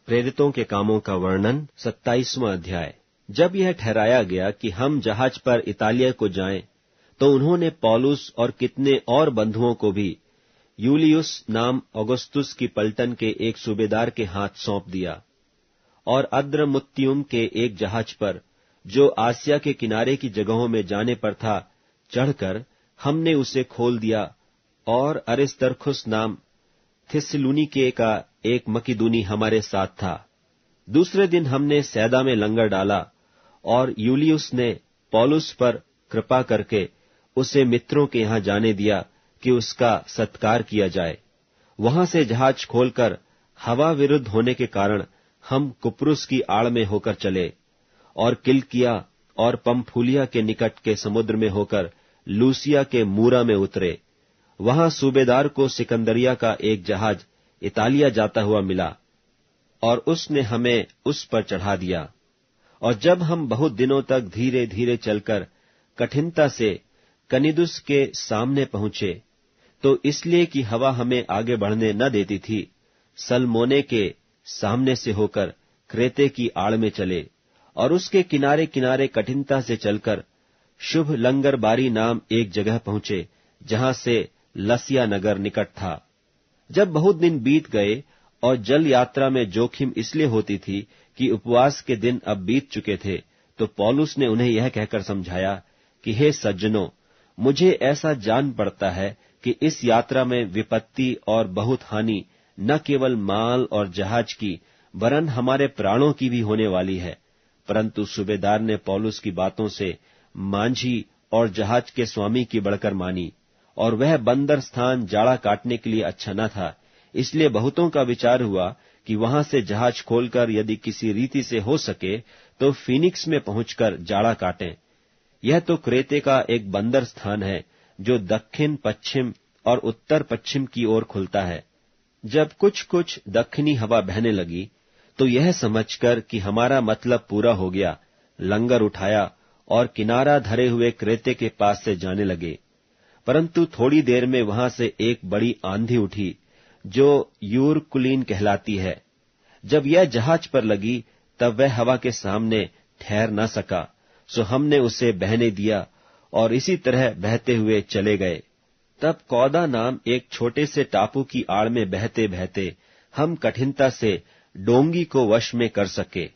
प्रेरितों के कामों का वर्णन 27वां अध्याय। जब यह ठहराया गया कि हम जहाज पर इतालिया को जाएं, तो उन्होंने पौलुस और कितने और बंधुओं को भी यूलियुस नाम औगुस्तुस की पलटन के एक सूबेदार के हाथ सौंप दिया, और अद्रमुत्तियुम के एक जहाज पर, जो आसिया के किनारे की जगहों में जाने पर था, चढ़कर हमने उसे खोल दिया, और अरिस्तर्खुस नाम थिस्सलुनीके का एक मकिदुनी हमारे साथ था। दूसरे दिन हमने सैदा में लंगर डाला, और यूलियुस ने पौलुस पर कृपा करके उसे मित्रों के यहां जाने दिया कि उसका सत्कार किया जाए। वहां से जहाज खोलकर हवा विरुद्ध होने के कारण हम कुप्रुस की आड़ में होकर चले, और किल्किया और पंफूलिया के निकट के समुद्र में होकर लूसिया के मूरा में उतरे। वहां सूबेदार को सिकंदरिया का एक जहाज इतालिया जाता हुआ मिला, और उसने हमें उस पर चढ़ा दिया। और जब हम बहुत दिनों तक धीरे धीरे चलकर कठिनता से कनिदुस के सामने पहुंचे, तो इसलिए कि हवा हमें आगे बढ़ने न देती थी, सलमोने के सामने से होकर क्रेते की आड़ में चले, और उसके किनारे किनारे कठिनता से चलकर शुभ लंगरबारी नाम एक जगह पहुंचे, जहां से लसिया नगर निकट था। जब बहुत दिन बीत गए और जल यात्रा में जोखिम इसलिए होती थी कि उपवास के दिन अब बीत चुके थे, तो पौलुस ने उन्हें यह कहकर समझाया कि हे सज्जनों, मुझे ऐसा जान पड़ता है कि इस यात्रा में विपत्ति और बहुत हानि न केवल माल और जहाज की, वरन हमारे प्राणों की भी होने वाली है। परंतु सूबेदार ने पौलुस की बातों से मांझी और जहाज के स्वामी की बढ़कर मानी, और वह बंदर स्थान जाड़ा काटने के लिए अच्छा न था। इसलिए बहुतों का विचार हुआ कि वहां से जहाज खोलकर यदि किसी रीति से हो सके तो फीनिक्स में पहुंचकर जाड़ा काटें। यह तो क्रेते का एक बंदर स्थान है, जो दक्षिण पश्चिम और उत्तर पश्चिम की ओर खुलता है। जब कुछ कुछ दक्षिणी हवा बहने लगी, तो यह समझकर कि हमारा मतलब पूरा हो गया, लंगर उठाया और किनारा धरे हुए क्रेते के पास से जाने लगे। परंतु थोड़ी देर में वहां से एक बड़ी आंधी उठी, जो यूरकुलीन कहलाती है। जब यह जहाज पर लगी, तब वह हवा के सामने ठहर न सका, सो हमने उसे बहने दिया, और इसी तरह बहते हुए चले गए। तब कौदा नाम एक छोटे से टापू की आड़ में बहते बहते हम कठिनता से डोंगी को वश में कर सके।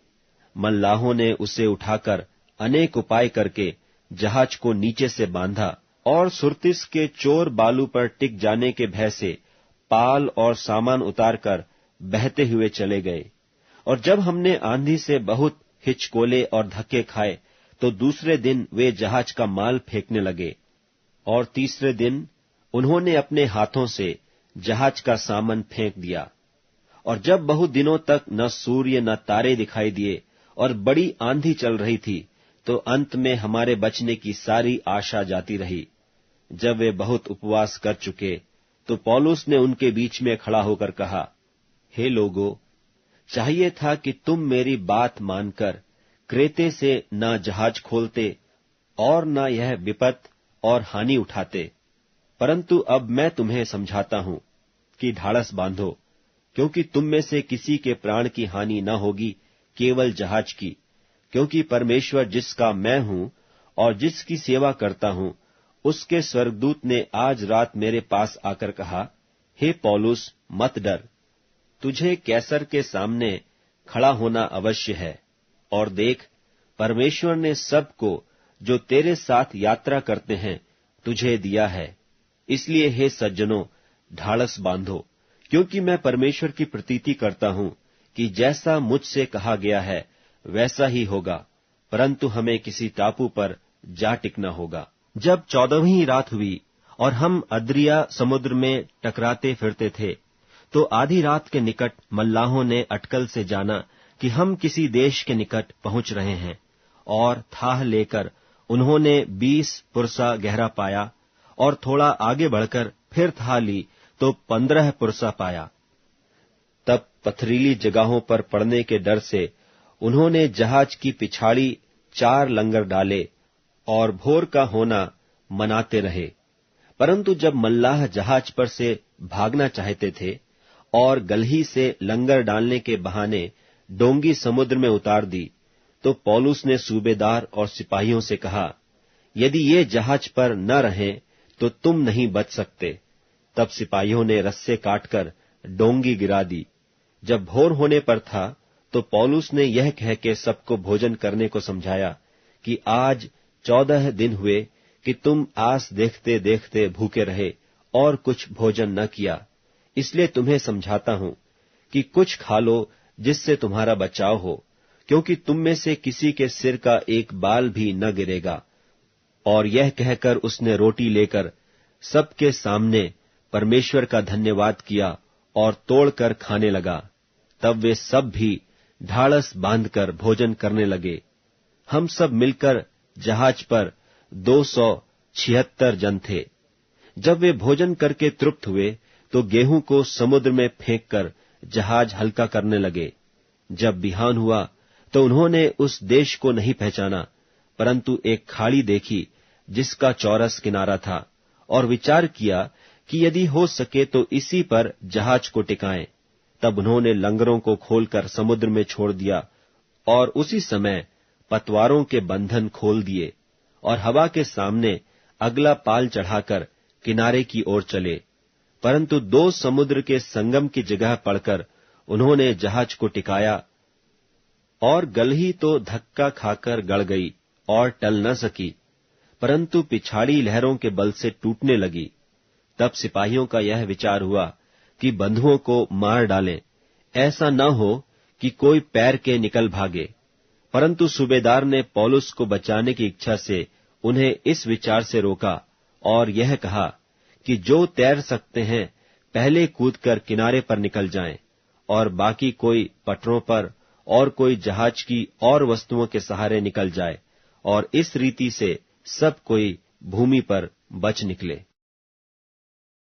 मल्लाहों ने उसे उठाकर अनेक उपाय करके जहाज को नीचे से बांधा, और सुरतिस के चोर बालू पर टिक जाने के भय से पाल और सामान उतारकर बहते हुए चले गए। और जब हमने आंधी से बहुत हिचकोले और धक्के खाए, तो दूसरे दिन वे जहाज का माल फेंकने लगे, और तीसरे दिन उन्होंने अपने हाथों से जहाज का सामान फेंक दिया। और जब बहुत दिनों तक न सूर्य न तारे दिखाई दिए और बड़ी आंधी चल रही थी, तो अंत में हमारे बचने की सारी आशा जाती रही। जब वे बहुत उपवास कर चुके, तो पौलुस ने उनके बीच में खड़ा होकर कहा, हे लोगों, चाहिए था कि तुम मेरी बात मानकर क्रेते से न जहाज खोलते और न यह विपत और हानि उठाते। परंतु अब मैं तुम्हें समझाता हूं कि ढाढ़स बांधो, क्योंकि तुम में से किसी के प्राण की हानि न होगी, केवल जहाज की। क्योंकि परमेश्वर जिसका मैं हूं और जिसकी सेवा करता हूं, उसके स्वर्गदूत ने आज रात मेरे पास आकर कहा, हे पौलुस, मत डर, तुझे कैसर के सामने खड़ा होना अवश्य है। और देख, परमेश्वर ने सबको जो तेरे साथ यात्रा करते हैं तुझे दिया है। इसलिए हे सज्जनों, ढाढ़स बांधो, क्योंकि मैं परमेश्वर की प्रतीति करता हूं कि जैसा मुझसे कहा गया है वैसा ही होगा, परंतु हमें किसी टापू पर जा टिकना होगा। जब 14वीं रात हुई और हम अद्रिया समुद्र में टकराते फिरते थे, तो आधी रात के निकट मल्लाहों ने अटकल से जाना कि हम किसी देश के निकट पहुंच रहे हैं, और थाह लेकर उन्होंने 20 पुरसा गहरा पाया, और थोड़ा आगे बढ़कर फिर थाह ली तो 15 पुरसा पाया। तब पथरीली जगहों पर पड़ने के डर से उन्होंने जहाज की पिछाड़ी 4 लंगर डाले और भोर का होना मनाते रहे। परंतु जब मल्लाह जहाज पर से भागना चाहते थे और गलही से लंगर डालने के बहाने डोंगी समुद्र में उतार दी, तो पौलुस ने सूबेदार और सिपाहियों से कहा, यदि ये जहाज पर न रहें तो तुम नहीं बच सकते। तब सिपाहियों ने रस्से काटकर डोंगी गिरा दी। जब भोर होने पर था तो पौलुस ने यह कह के सबको भोजन करने को समझाया कि आज 14 दिन हुए कि तुम आस देखते देखते भूखे रहे और कुछ भोजन न किया। इसलिए तुम्हें समझाता हूं कि कुछ खा लो जिससे तुम्हारा बचाव हो, क्योंकि तुम में से किसी के सिर का एक बाल भी न गिरेगा। और यह कहकर उसने रोटी लेकर सबके सामने परमेश्वर का धन्यवाद किया और तोड़कर खाने लगा। तब वे सब भी ढाढ़स बांधकर भोजन करने लगे। हम सब मिलकर जहाज पर 276 जन थे। जब वे भोजन करके तृप्त हुए तो गेहूं को समुद्र में फेंककर जहाज हल्का करने लगे। जब बिहान हुआ तो उन्होंने उस देश को नहीं पहचाना, परंतु एक खाड़ी देखी जिसका चौरस किनारा था, और विचार किया कि यदि हो सके तो इसी पर जहाज को टिकाएं। तब उन्होंने लंगरों को खोलकर समुद्र में छोड़ दिया और उसी समय पतवारों के बंधन खोल दिए और हवा के सामने अगला पाल चढ़ाकर किनारे की ओर चले। परंतु 2 समुद्र के संगम की जगह पड़कर उन्होंने जहाज को टिकाया, और गलही तो धक्का खाकर गड़ गई और टल न सकी, परंतु पिछाड़ी लहरों के बल से टूटने लगी। तब सिपाहियों का यह विचार हुआ कि बंधुओं को मार डालें, ऐसा न हो कि कोई पैर के निकल भागे। परंतु सूबेदार ने पौलुस को बचाने की इच्छा से उन्हें इस विचार से रोका और यह कहा कि जो तैर सकते हैं पहले कूदकर किनारे पर निकल जाएं, और बाकी कोई पटरों पर और कोई जहाज की और वस्तुओं के सहारे निकल जाए, और इस रीति से सब कोई भूमि पर बच निकले।